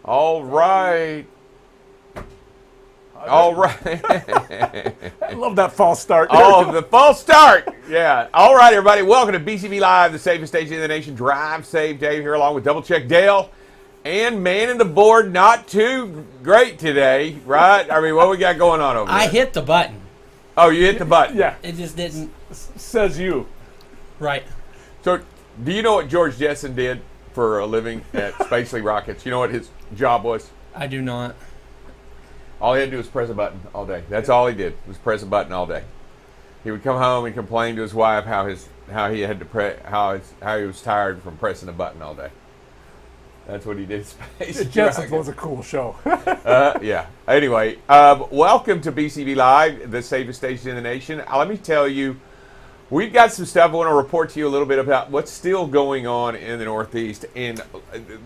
All right. All right. I love that false start. Oh, the false start. Yeah. All right, everybody. Welcome to BCB Live, the safest station in the nation. Drive Safe Dave here along with Double Check Dale. And man the board, not too great today, right? I mean, what we got going on over there? I hit the button. Oh, you hit the button. Yeah. It just didn't. Says you. Right. So, do you know what George Jetson did for a living at Spacely Rockets? You know what his job was? I do not. All he had to do was press a button all day. That's all he did, was press a button all day. He would come home and complain to his wife how he had to how he was tired from pressing a button all day. That's what he did. Jetsons was a cool show. Yeah. Anyway, welcome to BCB Live, the safest station in the nation. Let me tell you, we've got some stuff I want to report to you a little bit about what's still going on in the Northeast. And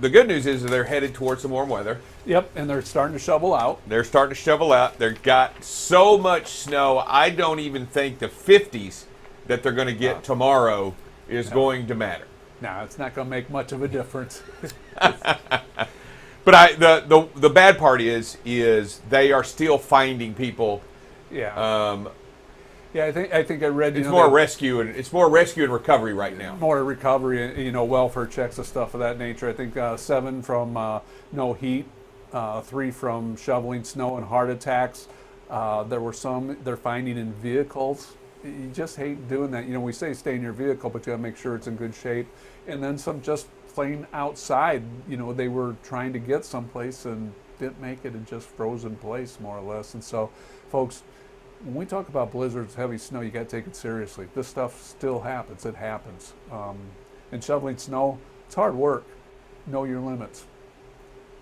the good news is they're headed towards some warm weather. Yep, and they're starting to shovel out. They're starting to shovel out. They've got so much snow, I don't even think the 50s that they're going to get tomorrow is going to matter. No, it's not going to make much of a difference. But the bad part is they are still finding people. Yeah. Yeah, I think I read. It's more rescue and recovery right now. More recovery and welfare checks and stuff of that nature. I think 7 from no heat, 3 from shoveling snow and heart attacks. There were some they're finding in vehicles. You just hate doing that. We say stay in your vehicle, but you got to make sure it's in good shape. And then some just plain outside. They were trying to get someplace and didn't make it and just froze in place more or less. And so, folks, when we talk about blizzards, heavy snow, you got to take it seriously. This stuff still happens. It happens. And shoveling snow, it's hard work. Know your limits.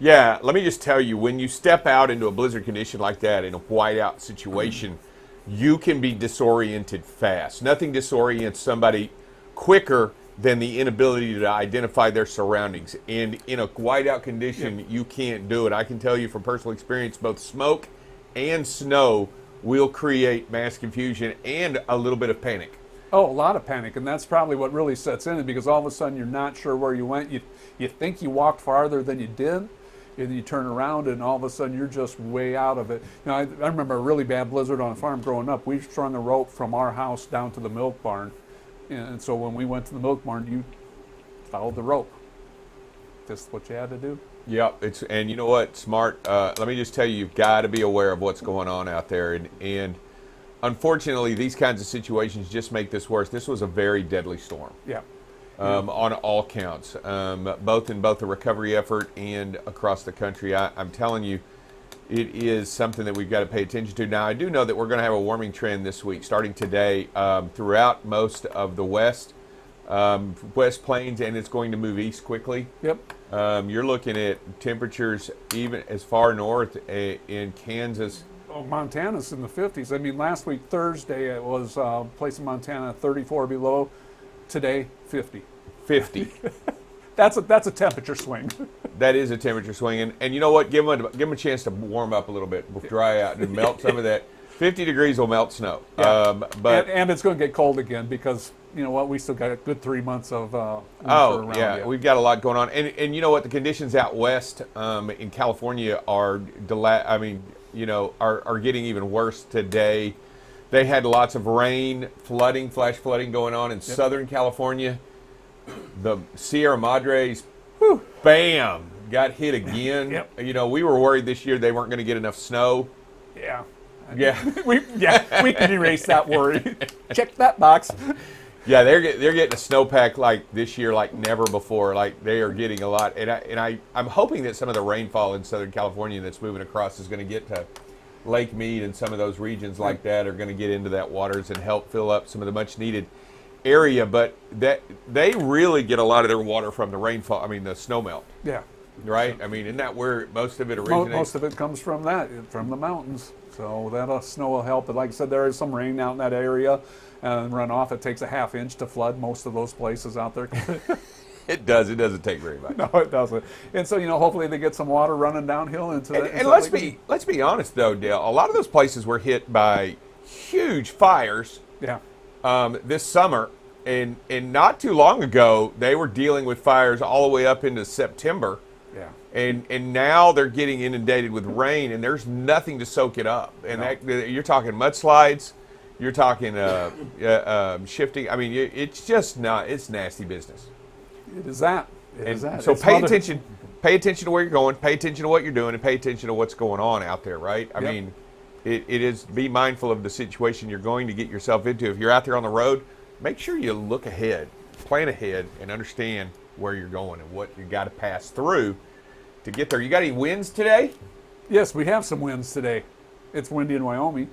Yeah, let me just tell you, when you step out into a blizzard condition like that in a whiteout situation, you can be disoriented fast. Nothing disorients somebody quicker than the inability to identify their surroundings. And in a whiteout condition, you can't do it. I can tell you from personal experience, both smoke and snow will create mass confusion and a little bit of panic. Oh, a lot of panic, and that's probably what really sets in, because all of a sudden you're not sure where you went. You think you walked farther than you did, and you turn around, and all of a sudden you're just way out of it. I remember a really bad blizzard on a farm growing up. We strung a rope from our house down to the milk barn, and so when we went to the milk barn, you followed the rope. That's what you had to do. Yep, and you know what, smart. Let me just tell you, you've got to be aware of what's going on out there, and unfortunately, these kinds of situations just make this worse. This was a very deadly storm. Yeah. On all counts, both in the recovery effort and across the country. I'm telling you, it is something that we've got to pay attention to. Now, I do know that we're going to have a warming trend this week, starting today, throughout most of the West Plains, and it's going to move east quickly. Yep. You're looking at temperatures even as far north in Kansas. Oh, Montana's in the 50s. I mean, last week, Thursday, it was place in Montana 34 below. Today, 50. 50. That's a temperature swing. That is a temperature swing, and you know what? Give them a chance to warm up a little bit, dry out, and melt some of that. 50 degrees will melt snow. Yeah. But and it's going to get cold again, because you know what? We still got a good 3 months of winter around yet. We've got a lot going on, and you know what? The conditions out west in California are getting even worse today. They had lots of rain, flash flooding going on in Southern California. The Sierra Madres, bam, got hit again. Yep. We were worried this year they weren't going to get enough snow. Yeah. Yeah. we can erase that worry. Check that box. Yeah, they're getting a snowpack like this year like never before. Like they are getting a lot, and I'm hoping that some of the rainfall in Southern California that's moving across is going to get to Lake Mead and some of those regions like that are going to get into that waters and help fill up some of the much needed area. But that they really get a lot of their water from the rainfall. I mean, the snow melt. Yeah. Right. I mean, isn't that where most of it originates? Most of it comes from the mountains. So that snow will help. But like I said, there is some rain out in that area and runoff. It takes a ½ inch to flood most of those places out there. It does. It doesn't take very much. No, it doesn't. And so, hopefully they get some water running downhill into that. And let's be honest though, Dale. A lot of those places were hit by huge fires. Yeah. This summer, and not too long ago, they were dealing with fires all the way up into September. Yeah. And now they're getting inundated with rain, and there's nothing to soak it up. And you're talking mudslides, you're talking shifting. I mean, it's just not. It's nasty business. It is that. It is that. So It's pay mother- attention. Pay attention to where you're going. Pay attention to what you're doing, and pay attention to what's going on out there. Right? I Yep. mean, it is. Be mindful of the situation you're going to get yourself into. If you're out there on the road, make sure you look ahead, plan ahead, and understand where you're going and what you got to pass through to get there. You got any wins today? Yes, we have some winds today. It's windy in Wyoming.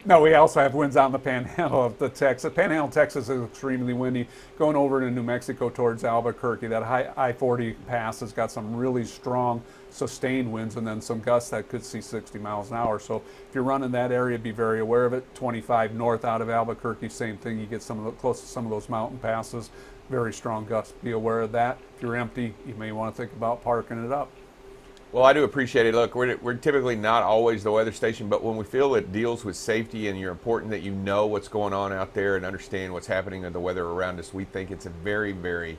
No, we also have winds out in the panhandle of the Texas. Panhandle, Texas is extremely windy. Going over to New Mexico towards Albuquerque, that high I-40 pass has got some really strong sustained winds and then some gusts that could see 60 miles an hour. So if you're running that area, be very aware of it. 25 north out of Albuquerque, same thing. You get close to some of those mountain passes, very strong gusts. Be aware of that. If you're empty, you may want to think about parking it up. Well, I do appreciate it. Look, we're typically not always the weather station, but when we feel it deals with safety and you're important that you know what's going on out there and understand what's happening in the weather around us, we think it's a very, very,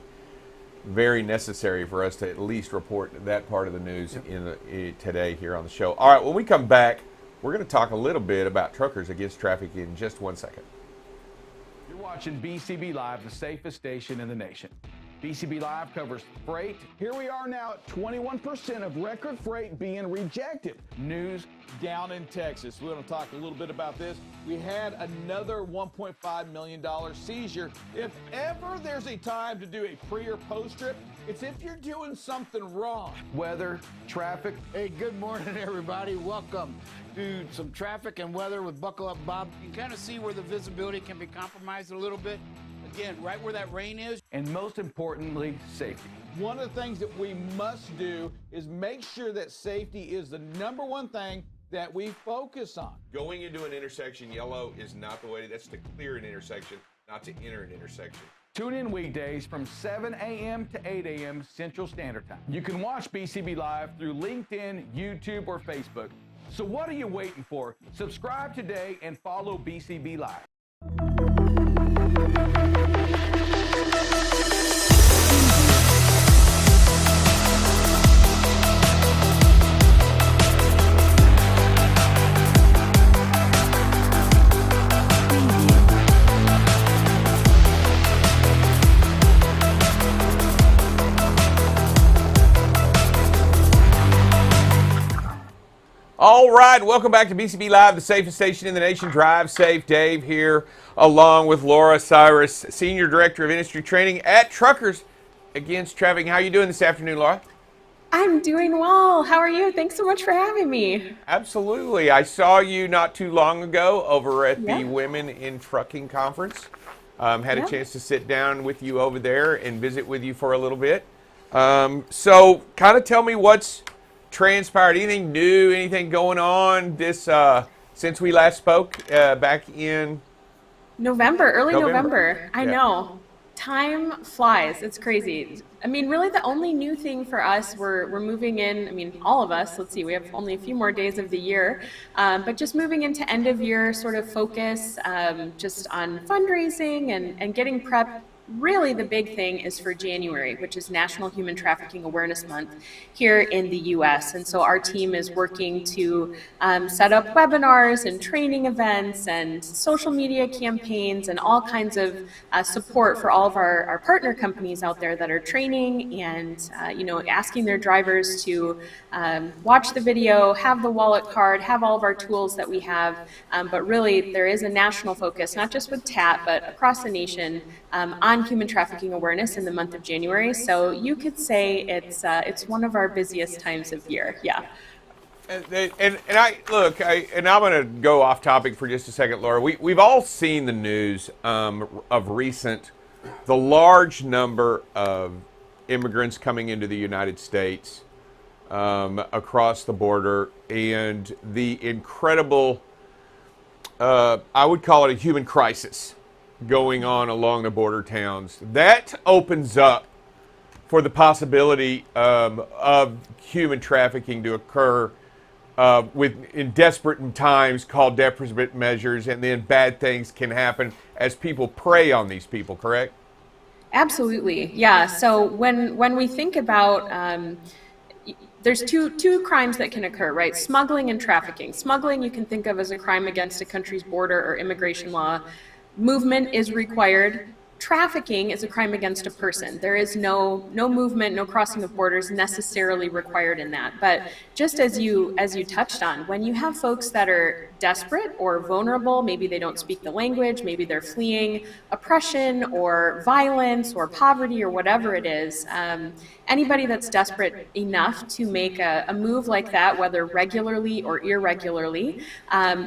very necessary for us to at least report that part of the news today here on the show. All right, when we come back, we're going to talk a little bit about truckers against traffic in just 1 second. You're watching BCB Live, the safest station in the nation. BCB Live covers freight. Here we are now at 21% of record freight being rejected. News down in Texas. We're going to talk a little bit about this. We had another $1.5 million seizure. If ever there's a time to do a pre or post trip, it's if you're doing something wrong. weather, traffic. Hey, good morning, everybody. Welcome to some traffic and weather with Buckle Up Bob. You can kind of see where the visibility can be compromised a little bit. Again, right where that rain is. And most importantly, safety. One of the things that we must do is make sure that safety is the number one thing that we focus on. Going into an intersection, yellow is not the way. That's to clear an intersection, not to enter an intersection. Tune in weekdays from 7 a.m. to 8 a.m. Central Standard Time. You can watch BCB Live through LinkedIn, YouTube, or Facebook. So what are you waiting for? Subscribe today and follow BCB Live. All right, welcome back to BCB Live, the safest station in the nation. Drive safe. Dave here, along with Laura Cyrus, Senior Director of Industry Training at Truckers Against Traffic. How are you doing this afternoon, Laura? I'm doing well. How are you? Thanks so much for having me. Absolutely. I saw you not too long ago over at the Yeah. Women in Trucking Conference. Had Yeah. a chance to sit down with you over there and visit with you for a little bit. So kind of tell me what's transpired. Anything new, anything going on this since we last spoke back in Early November. November. I Yeah. know. Time flies. It's crazy. I mean, really the only new thing for us, we're moving in, I mean, all of us, let's see, we have only a few more days of the year, but just moving into end of year sort of focus just on fundraising and getting prep. Really the big thing is for January, which is National Human Trafficking Awareness Month here in the US. And so our team is working to set up webinars and training events and social media campaigns and all kinds of support for all of our partner companies out there that are training and asking their drivers to watch the video, have the wallet card, have all of our tools that we have. But really there is a national focus, not just with TAP, but across the nation on human trafficking awareness in the month of January. So you could say it's one of our busiest times of year. Yeah. And I'm going to go off topic for just a second, Laura. We've all seen the news of recent, the large number of immigrants coming into the United States across the border, and the incredible, I would call it a human crisis going on along the border towns. That opens up for the possibility of human trafficking to occur in desperate times called desperate measures, and then bad things can happen as people prey on these people, correct? Absolutely, yeah. So when we think about there's two crimes that can occur, right? Smuggling and trafficking. Smuggling you can think of as a crime against a country's border or immigration law. Movement is required. Trafficking is a crime against a person. There is no movement, no crossing of borders necessarily required in that. But just as you touched on, when you have folks that are desperate or vulnerable, maybe they don't speak the language, maybe they're fleeing oppression or violence or poverty or whatever it is, anybody that's desperate enough to make a move like that, whether regularly or irregularly,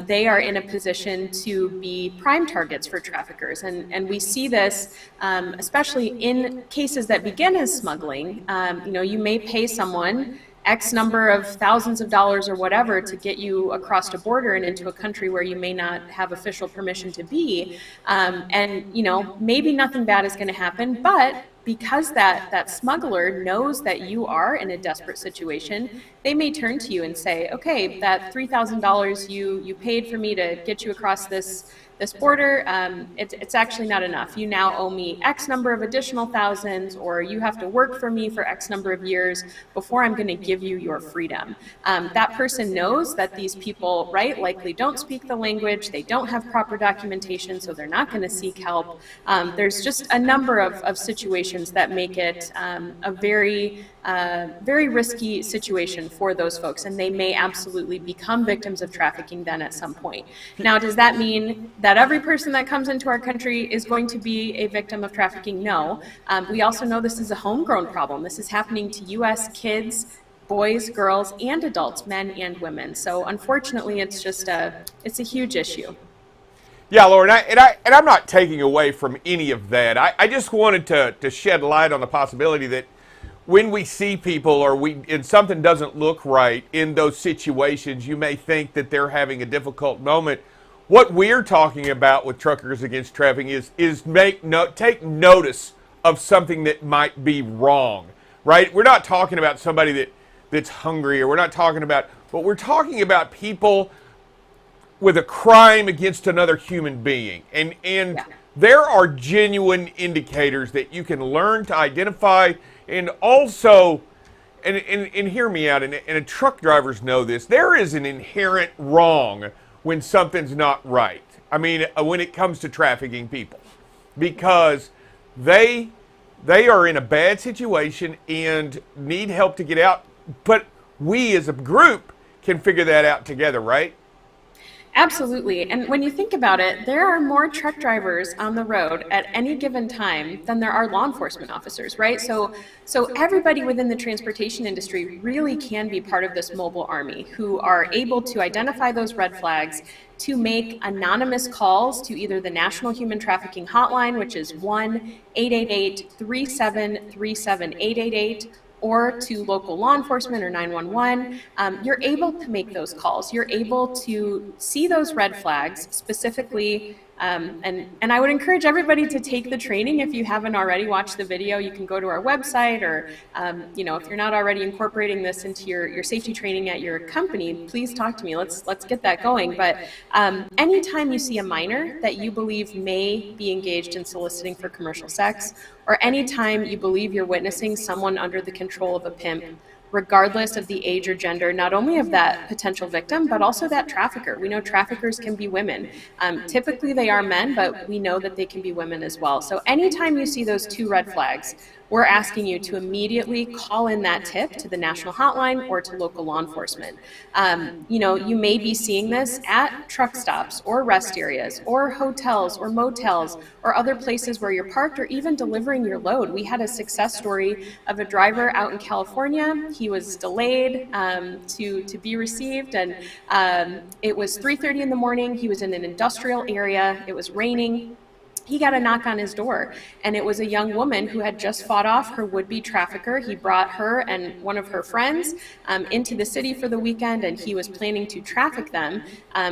they are in a position to be prime targets for traffickers. And we see this especially in cases that begin as smuggling. You may pay someone X number of thousands of dollars or whatever to get you across a border and into a country where you may not have official permission to be. Maybe nothing bad is going to happen, but because that smuggler knows that you are in a desperate situation, they may turn to you and say, okay, that $3,000 you paid for me to get you across this border, it's actually not enough. You now owe me X number of additional thousands, or you have to work for me for X number of years before I'm going to give you your freedom. That person knows that these people, right, likely don't speak the language, they don't have proper documentation, so they're not going to seek help. There's just a number of situations that make it a very risky situation for those folks, and they may absolutely become victims of trafficking then at some point. Now, does that mean that every person that comes into our country is going to be a victim of trafficking? No. We also know this is a homegrown problem. This is happening to U.S. kids, boys, girls, and adults, men and women. So unfortunately, it's a huge issue. Yeah, Lauren, and I'm not taking away from any of that. I just wanted to shed light on the possibility that when we see people and something doesn't look right in those situations, you may think that they're having a difficult moment. What we're talking about with Truckers Against Trafficking is take notice of something that might be wrong, right? We're not talking about somebody that's hungry, or we're talking about people with a crime against another human being. And yeah. There are genuine indicators that you can learn to identify, and also, and hear me out, and truck drivers know this, there is an inherent wrong when something's not right. I mean, when it comes to trafficking people, because they are in a bad situation and need help to get out, but we as a group can figure that out together, right? Absolutely. And when you think about it, there are more truck drivers on the road at any given time than there are law enforcement officers, right? So everybody within the transportation industry really can be part of this mobile army who are able to identify those red flags, to make anonymous calls to either the National Human Trafficking Hotline, which is 1-888-373-7888, or to local law enforcement or 911, you're able to make those calls. You're able to see those red flags specifically, and I would encourage everybody to take the training. If you haven't already watched the video, you can go to our website, or if you're not already incorporating this into your safety training at your company, please talk to me. Let's get that going. But anytime you see a minor that you believe may be engaged in soliciting for commercial sex, or anytime you believe you're witnessing someone under the control of a pimp, regardless of the age or gender, not only of that potential victim, but also that trafficker. We know traffickers can be women. Typically they are men, but we know that they can be women as well. So anytime you see those two red flags, we're asking you to immediately call in that tip to the national hotline or to local law enforcement. You may be seeing this at truck stops or rest areas or hotels or motels or other places where you're parked, or even delivering your load. We had a success story of a driver out in California. He was delayed to be received, and it was 3:30 in the morning. He was in an industrial area. It was raining. He got a knock on his door, and it was a young woman who had just fought off her would-be trafficker. He brought her and one of her friends into the city for the weekend, and he was planning to traffic them.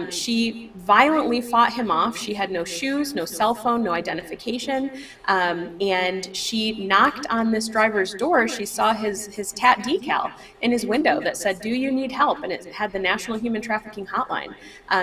She violently fought him off. She had no shoes, no cell phone, no identification, and she knocked on this driver's door. She saw his tat decal in his window that said, "Do you need help?" And it had the National Human Trafficking Hotline.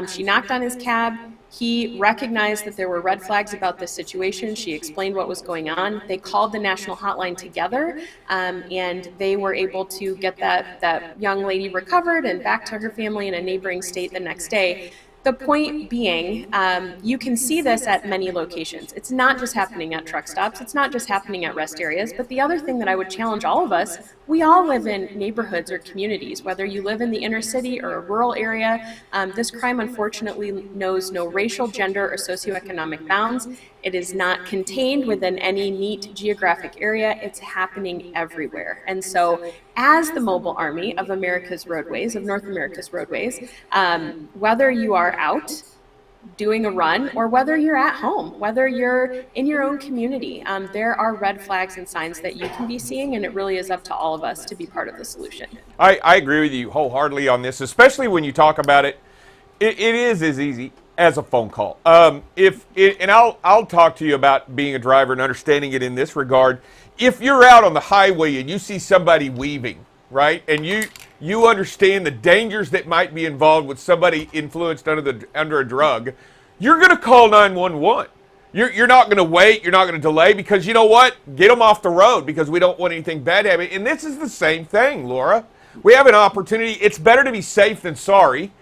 She knocked on his cab. He recognized that there were red flags about this situation. She explained what was going on. They called the national hotline together, and they were able to get that young lady recovered and back to her family in a neighboring state the next day. The point being, you can see this at many locations. It's not just happening at truck stops. It's not just happening at rest areas. But the other thing that I would challenge all of us, we all live in neighborhoods or communities, whether you live in the inner city or a rural area. This crime, unfortunately, knows no racial, gender, or socioeconomic bounds. It is not contained within any neat geographic area. It's happening everywhere. And so as the mobile army of America's roadways, of North America's roadways, whether you are out doing a run or whether you're at home, whether you're in your own community, there are red flags and signs that you can be seeing, and it really is up to all of us to be part of the solution. I agree with you wholeheartedly on this, especially when you talk about it. It is as easy as a phone call. And I'll talk to you about being a driver and understanding it in this regard. If you're out on the highway and you see somebody weaving, right, and you understand the dangers that might be involved with somebody influenced under a drug, you're going to call 911. You're not going to wait. You're not going to delay, because you know what? Get them off the road, because we don't want anything bad happening. And this is the same thing, Laura. We have an opportunity. It's better to be safe than sorry.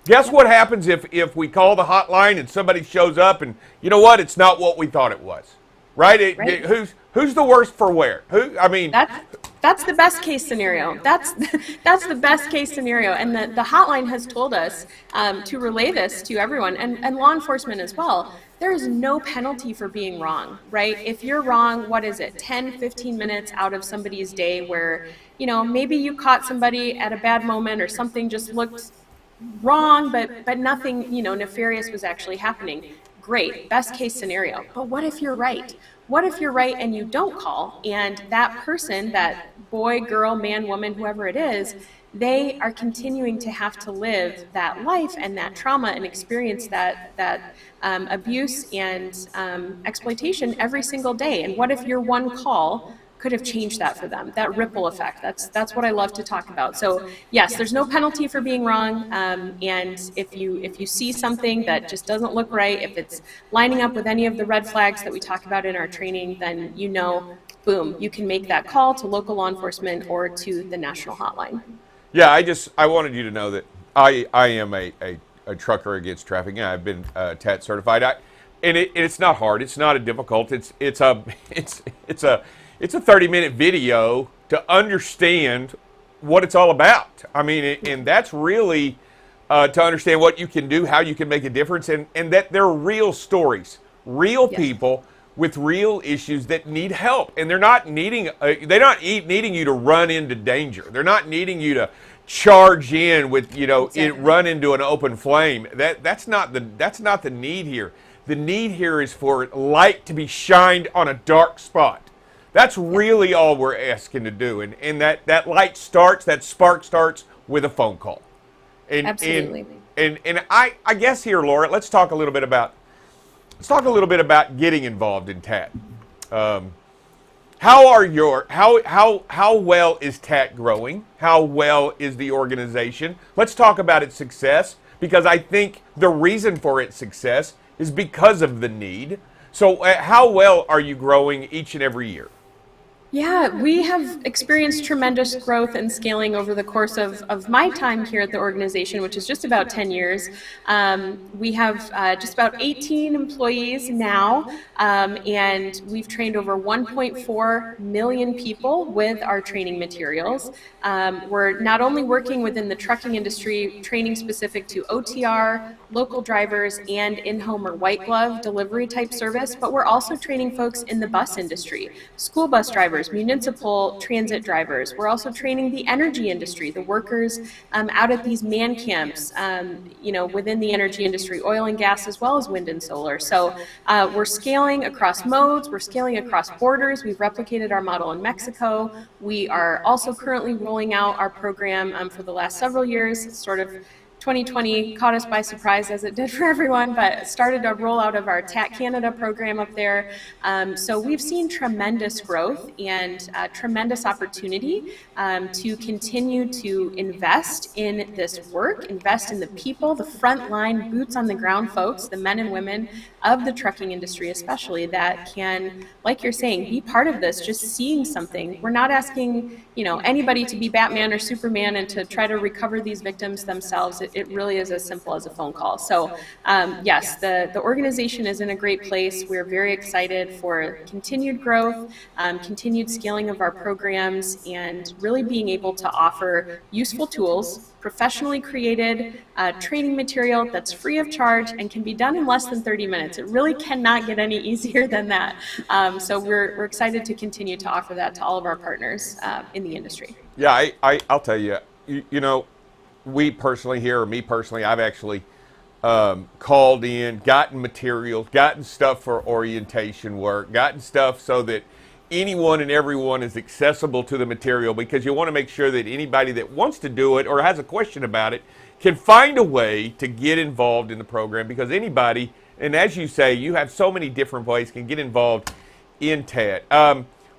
Guess what happens if we call the hotline and somebody shows up and, you know what, it's not what we thought it was, right? Right. Who's the worst for wear? That's the best case scenario. That's the best case scenario. And the hotline has told us to relay this to everyone, and law enforcement as well. There is no penalty for being wrong, right? If you're wrong, what is it, 10, 15 minutes out of somebody's day where, maybe you caught somebody at a bad moment or something just looked wrong, but nothing, nefarious was actually happening. Great, best case scenario. But what if you're right? What if you're right and you don't call, and that person, that boy, girl, man, woman, whoever it is, they are continuing to have to live that life and that trauma and experience that abuse and exploitation every single day? And what if your one call could have changed that for them, that ripple effect? That's what I love to talk about. So yes, there's no penalty for being wrong. And if you see something that just doesn't look right, if it's lining up with any of the red flags that we talk about in our training, then boom, you can make that call to local law enforcement or to the national hotline. Yeah, I wanted you to know that I am a trucker against trafficking. I've been TAT certified. And it's not hard. It's not a difficult. It's a 30-minute video to understand what it's all about. I mean, and that's really to understand what you can do, how you can make a difference, and that they're real stories, real people with real issues that need help. And they're not needing you to run into danger. They're not needing you to charge in with, run into an open flame. That's not the need here. The need here is for light to be shined on a dark spot. That's really all we're asking to do. And that light starts, that spark starts with a phone call. Absolutely. And I guess here, Laura, let's talk a little bit about getting involved in TAT. How well is TAT growing? How well is the organization? Let's talk about its success, because I think the reason for its success is because of the need. So how well are you growing each and every year? Yeah, we have experienced tremendous growth and scaling over the course of my time here at the organization, which is just about 10 years. We have just about 18 employees now, and we've trained over 1.4 million people with our training materials. We're not only working within the trucking industry, training specific to OTR, local drivers, and in-home or white glove delivery type service, but we're also training folks in the bus industry, school bus drivers, municipal transit drivers. We're also training the energy industry, the workers out at these man camps, within the energy industry, oil and gas, as well as wind and solar. So we're scaling across modes, we're scaling across borders. We've replicated our model in Mexico. We are also currently rolling out our program for the last several years, sort of 2020 caught us by surprise, as it did for everyone, but started a rollout of our TAC Canada program up there. So we've seen tremendous growth and tremendous opportunity to continue to invest in this work, invest in the people, the frontline, boots on the ground folks, the men and women of the trucking industry especially, that can, like you're saying, be part of this, just seeing something. We're not asking, you know, anybody to be Batman or Superman and to try to recover these victims themselves. It really is as simple as a phone call. So yes, the organization is in a great place. We're very excited for continued growth, continued scaling of our programs, and really being able to offer useful tools, professionally created training material that's free of charge and can be done in less than 30 minutes. It really cannot get any easier than that. So we're excited to continue to offer that to all of our partners in the industry. Yeah, I'll tell you, you know, we personally here, or me personally, I've actually called in, gotten materials, gotten stuff for orientation work, gotten stuff so that anyone and everyone is accessible to the material, because you want to make sure that anybody that wants to do it or has a question about it can find a way to get involved in the program, because anybody, and as you say, you have so many different ways, can get involved in TAT.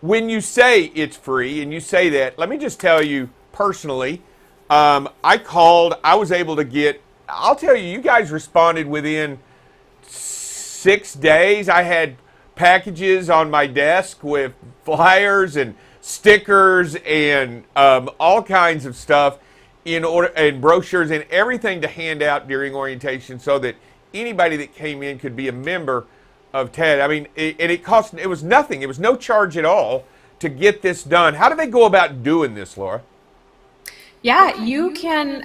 When you say it's free and you say that, let me just tell you personally, I called, I was able to get, I'll tell you, you guys responded within 6 days. I had packages on my desk with flyers and stickers and all kinds of stuff in order, and brochures and everything to hand out during orientation, so that anybody that came in could be a member of TAD. I mean, it was nothing. It was no charge at all to get this done. How do they go about doing this, Laura? Yeah, you can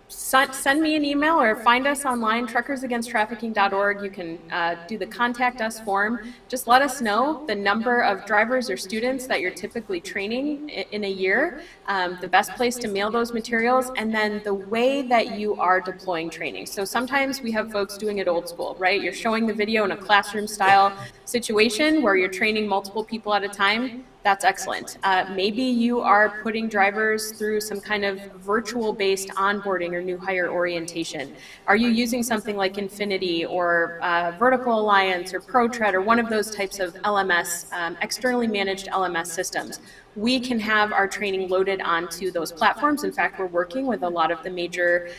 send me an email or find us online, truckersagainsttrafficking.org. You can do the contact us form. Just let us know the number of drivers or students that you're typically training in a year, the best place to mail those materials, and then the way that you are deploying training. So sometimes we have folks doing it old school, right? You're showing the video in a classroom style situation where you're training multiple people at a time. That's excellent. Maybe you are putting drivers through some kind of virtual-based onboarding or new hire orientation. Are you using something like Infinity or Vertical Alliance or ProTread or one of those types of LMS, externally managed LMS systems? We can have our training loaded onto those platforms. In fact, we're working with a lot of the major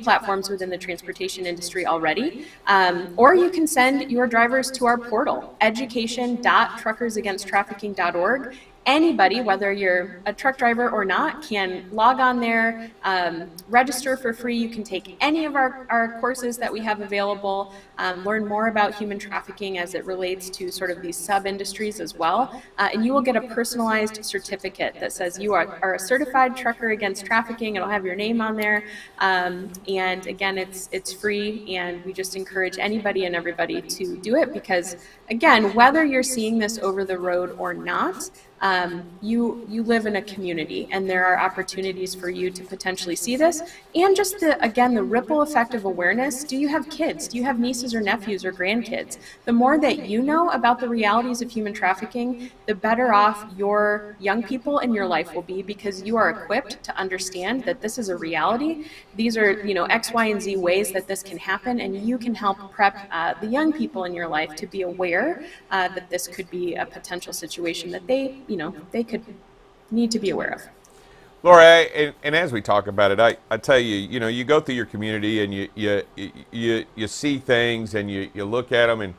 platforms within the transportation industry already. Or you can send your drivers to our portal, education.truckersagainsttrafficking.org. Anybody, whether you're a truck driver or not, can log on there, register for free. You can take any of our courses that we have available, learn more about human trafficking as it relates to sort of these sub-industries as well, and you will get a personalized certificate that says you are a certified trucker against trafficking. It'll have your name on there, and again, it's free, and we just encourage anybody and everybody to do it, because again, whether you're seeing this over the road or not, you live in a community, and there are opportunities for you to potentially see this, and just the ripple effect of awareness. Do you have kids? Do you have nieces or nephews or grandkids? The more that you know about the realities of human trafficking, the better off your young people in your life will be, because you are equipped to understand that this is a reality. These are, X, Y, and Z ways that this can happen, and you can help prep the young people in your life to be aware that this could be a potential situation that they could need to be aware of. Laura, and as we talk about it, I tell you, you go through your community and you see things and you look at them, and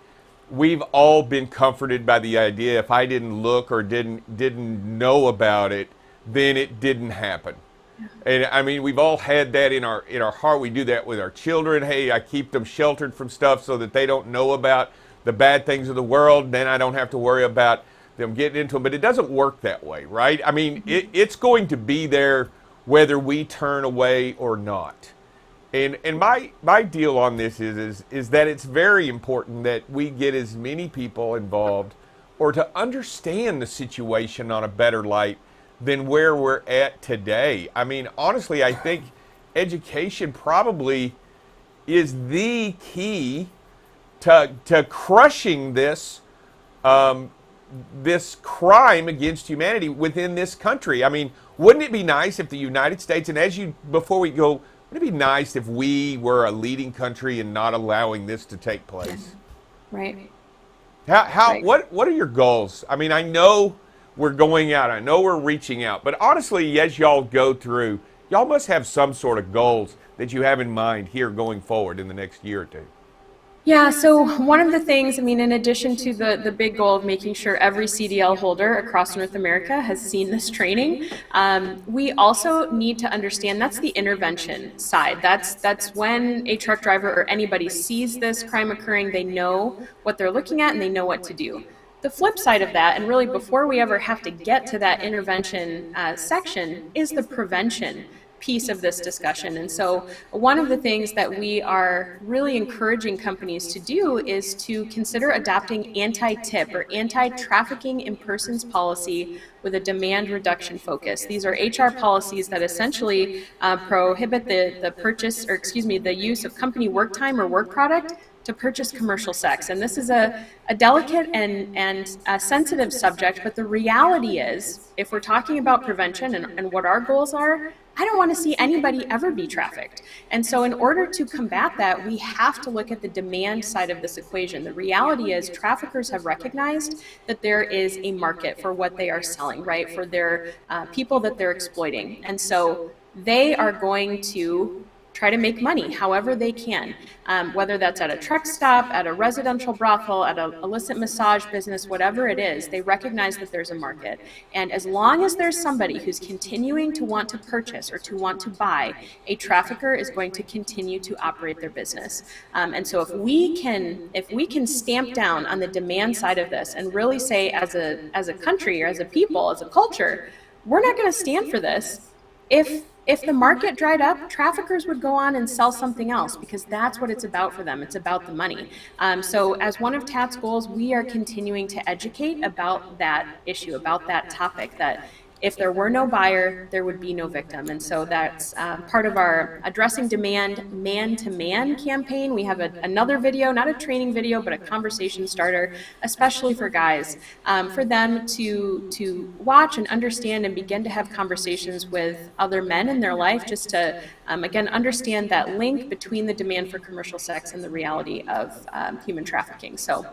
we've all been comforted by the idea, if I didn't look or didn't know about it, then it didn't happen. And I mean, we've all had that in our heart. We do that with our children. Hey, I keep them sheltered from stuff so that they don't know about the bad things of the world. Then I don't have to worry about them getting into them. But it doesn't work that way, right? I mean, it's going to be there whether we turn away or not. And my deal on this is that it's very important that we get as many people involved, or to understand the situation on a better light than where we're at today. I mean, honestly, I think education probably is the key to crushing this this crime against humanity within this country. I mean, wouldn't it be nice if the United States, and before we go Wouldn't it be nice if we were a leading country in not allowing this to take place? Right. How Right. what are your goals? I mean, I know we're going out. I know we're reaching out. But honestly, as y'all go through, y'all must have some sort of goals that you have in mind here going forward in the next year or two. Yeah, so one of the things, I mean, in addition to the big goal of making sure every CDL holder across North America has seen this training, we also need to understand that's the intervention side. That's when a truck driver or anybody sees this crime occurring, they know what they're looking at and they know what to do. The flip side of that, and really before we ever have to get to that intervention section, is the prevention piece of this discussion. And so one of the things that we are really encouraging companies to do is to consider adopting anti-tip or anti-trafficking in persons policy with a demand reduction focus. These are HR policies that essentially prohibit the purchase, or excuse me, the use of company work time or work product to purchase commercial sex. And this is a delicate and a sensitive subject, but the reality is, if we're talking about prevention and what our goals are, I don't want to see anybody ever be trafficked. And so in order to combat that, we have to look at the demand side of this equation. The reality is traffickers have recognized that there is a market for what they are selling, right? For their people that they're exploiting. And so they are going to try to make money however they can, whether that's at a truck stop, at a residential brothel, at an illicit massage business, whatever it is, they recognize that there's a market. And as long as there's somebody who's continuing to want to purchase or to want to buy, a trafficker is going to continue to operate their business. And so if we can stamp down on the demand side of this and really say as a country or as a people, as a culture, we're not going to stand for this. If the market dried up, traffickers would go on and sell something else because that's what it's about for them. It's about the money. So as one of TAT's goals, we are continuing to educate about that issue, about that topic, that if there were no buyer, there would be no victim. And so that's part of our Addressing Demand Man-to-Man campaign. We have another video, not a training video, but a conversation starter, especially for guys, for them to watch and understand and begin to have conversations with other men in their life, just to, again, understand that link between the demand for commercial sex and the reality of human trafficking. So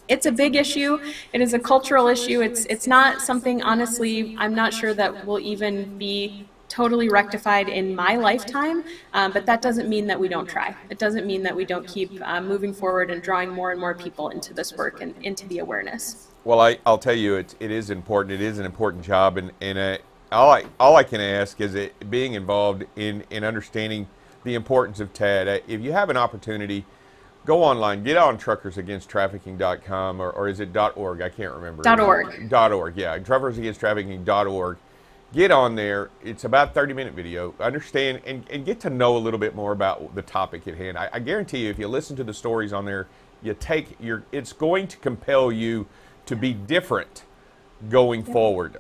it's a big issue. It is a cultural issue. It's not something, honestly, I'm not sure that will even be totally rectified in my lifetime, but that doesn't mean that we don't try. It doesn't mean that we don't keep moving forward and drawing more and more people into this work and into the awareness. Well, I'll tell you, it is important. It is an important job, and all I can ask is being involved in understanding the importance of TAD. If you have an opportunity, go online, get on truckersagainsttrafficking.com, or is it .org? I can't remember. .org. .org, yeah. Truckersagainsttrafficking.org. Get on there. It's about a 30-minute video. Understand and get to know a little bit more about the topic at hand. I guarantee you, if you listen to the stories on there, it's going to compel you to be different going forward.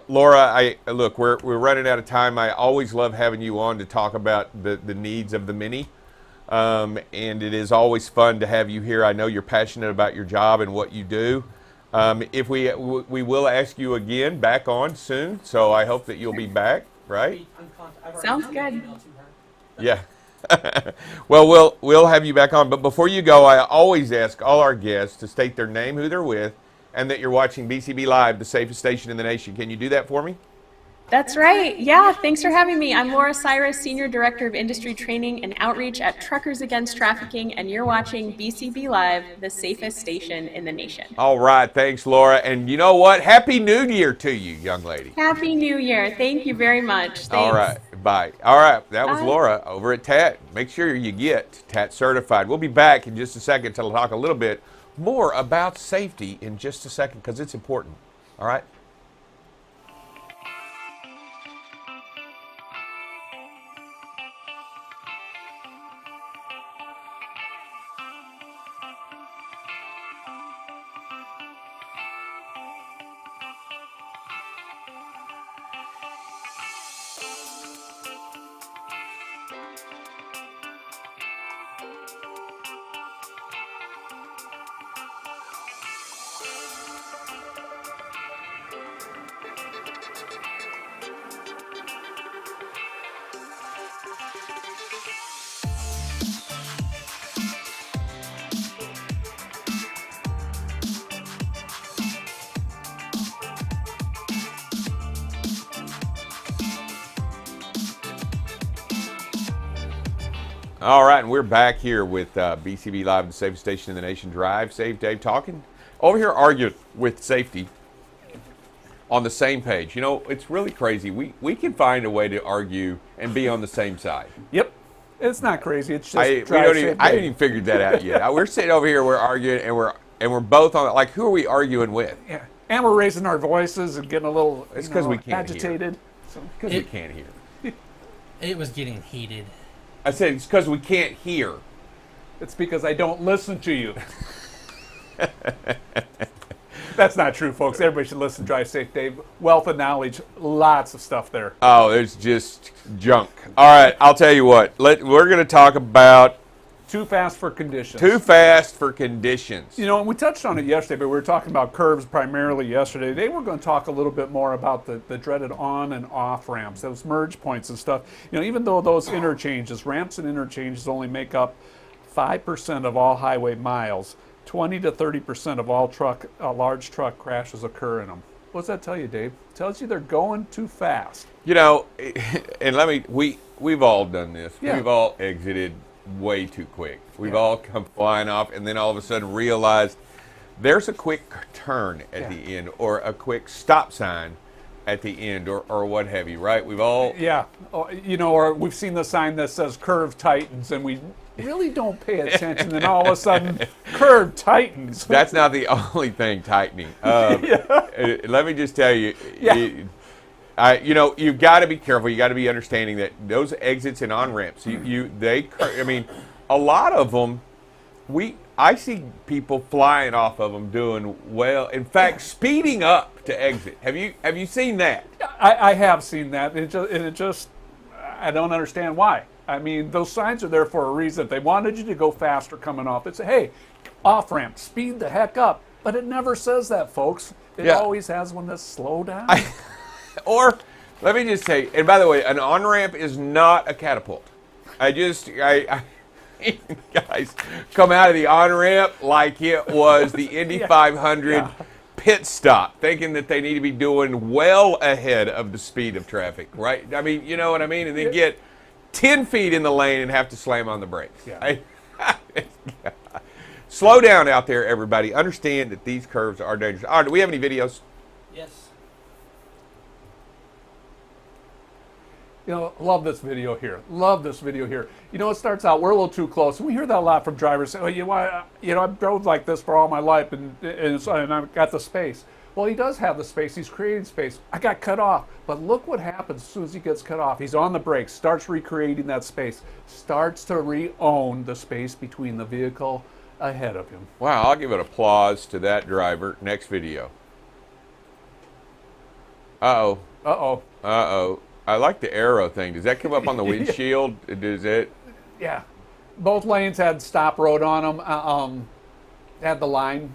Laura, look, we're running out of time. I always love having you on to talk about the needs of the many. And it is always fun to have you here. I know you're passionate about your job and what you do. If we will ask you again back on soon, so I hope that you'll be back, right? Sounds good. Yeah. Well, we'll have you back on. But before you go, I always ask all our guests to state their name, who they're with, and that you're watching BCB Live, the safest station in the nation. Can you do that for me? That's right. Yeah, thanks for having me. I'm Laura Cyrus, Senior Director of Industry Training and Outreach at Truckers Against Trafficking, and you're watching BCB Live, the safest station in the nation. All right. Thanks, Laura. And you know what? Happy New Year to you, young lady. Happy New Year. Thank you very much. Thanks. All right. Bye. All right. That was Bye. Laura over at TAT. Make sure you get TAT certified. We'll be back in just a second to talk a little bit more about safety in just a second because it's important. All right. All right, and we're back here with BCB Live, the safest station in the nation. Drive, Save, Dave talking. Over here arguing with safety on the same page. You know, it's really crazy. We can find a way to argue and be on the same side. Yep. It's not crazy. It's just I haven't even figured that out yet. We're sitting over here, we're arguing, and we're both on it. Like, who are we arguing with? Yeah. And we're raising our voices and getting a little It's because we can't agitated. Because we can't hear. It was getting heated. I said it's because we can't hear. It's because I don't listen to you. That's not true, folks. Everybody should listen to Drive Safe Dave. Wealth of knowledge, lots of stuff there. Oh, there's just junk. All right, I'll tell you what. We're going to talk about Too fast for conditions. too fast for conditions. You know, and we touched on it yesterday, but we were talking about curves primarily yesterday. Today we're going to talk a little bit more about the dreaded on and off ramps, those merge points and stuff. You know, even though those interchanges, ramps and interchanges only make up 5% of all highway miles, 20 to 30% of all large truck crashes occur in them. What does that tell you, Dave? It tells you they're going too fast. You know, and we've all done this. Yeah. We've all exited way too quick. We've all come flying off and then all of a sudden realized there's a quick turn at the end or a quick stop sign at the end or what have you, right? We've all... Yeah. You know, or we've seen the sign that says curve tightens and we really don't pay attention, and all of a sudden, curve tightens. That's not the only thing tightening. Let me just tell you, you know, you've got to be careful. You got to be understanding that those exits and on ramps, I mean, a lot of them, I see people flying off of them doing well. In fact, speeding up to exit. Have you seen that? I have seen that. I don't understand why. I mean, those signs are there for a reason. If they wanted you to go faster coming off, they'd say, hey, off ramp, speed the heck up. But it never says that, folks. It always has one to slow down. Or, let me just say, and by the way, an on ramp is not a catapult. Guys come out of the on ramp like it was the Indy 500 pit stop, thinking that they need to be doing well ahead of the speed of traffic, right? I mean, you know what I mean? And then get 10 feet in the lane and have to slam on the brakes. Slow down out there, everybody. Understand that these curves are dangerous. All right, do we have any videos? Yes. You know, love this video here. Love this video here. You know, it starts out, we're a little too close. And we hear that a lot from drivers say, oh, you know, I've drove like this for all my life and I've got the space. Well, he does have the space. He's creating space. I got cut off. But look what happens as soon as he gets cut off. He's on the brakes, starts recreating that space, starts to re-own the space between the vehicle ahead of him. Wow, I'll give it applause to that driver. Next video. Uh-oh. Uh-oh. Uh-oh. I like the arrow thing. Does that come up on the windshield? Does it? Yeah. Both lanes had stop road on them. Had the line.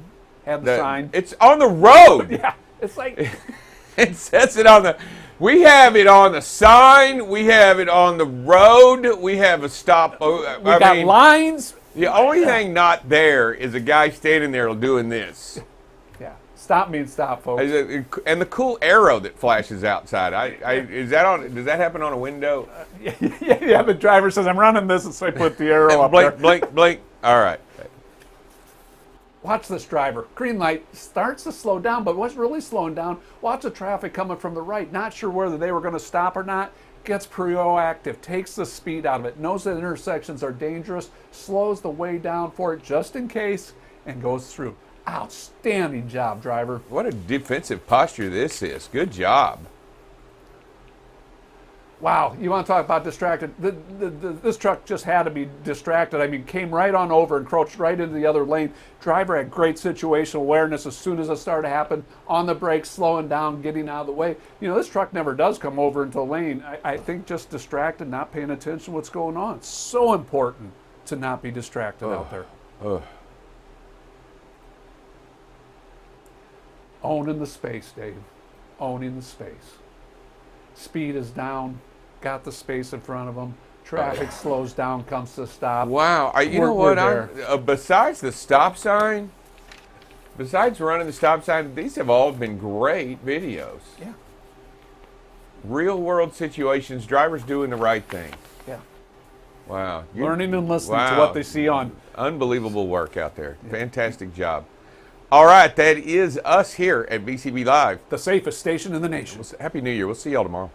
Had the sign. It's on the road. Yeah. It's like... It says it on the... We have it on the sign. We have it on the road. We have a stop... We got lines. The only thing not there is a guy standing there doing this. Yeah. Stop means stop, folks. And the cool arrow that flashes outside. Does that happen on a window? Yeah, the driver says, I'm running this, and so I put the arrow up blink, there. blink, blink. All right. Watch this driver. Green light starts to slow down, but what's really slowing down? Watch the traffic coming from the right. Not sure whether they were going to stop or not. Gets proactive, takes the speed out of it, knows that intersections are dangerous, slows the way down for it just in case, and goes through. Outstanding job, driver. What a defensive posture this is. Good job. Wow, you want to talk about distracted? This truck just had to be distracted. I mean, came right on over, encroached right into the other lane. Driver had great situational awareness as soon as it started to happen. On the brakes, slowing down, getting out of the way. You know, this truck never does come over into the lane. I think just distracted, not paying attention to what's going on. It's so important to not be distracted out there. Owning the space, Dave. Owning the space. Speed is down. Got the space in front of them. Traffic slows down, comes to a stop. Wow. You know what? Besides the stop sign, besides running the stop sign, these have all been great videos. Yeah. Real world situations, drivers doing the right thing. Yeah. Wow. Learning and listening to Wow. what they see on. Unbelievable work out there. Fantastic job. All right, that is us here at BCB Live. The safest station in the nation. Happy New Year. We'll see y'all tomorrow.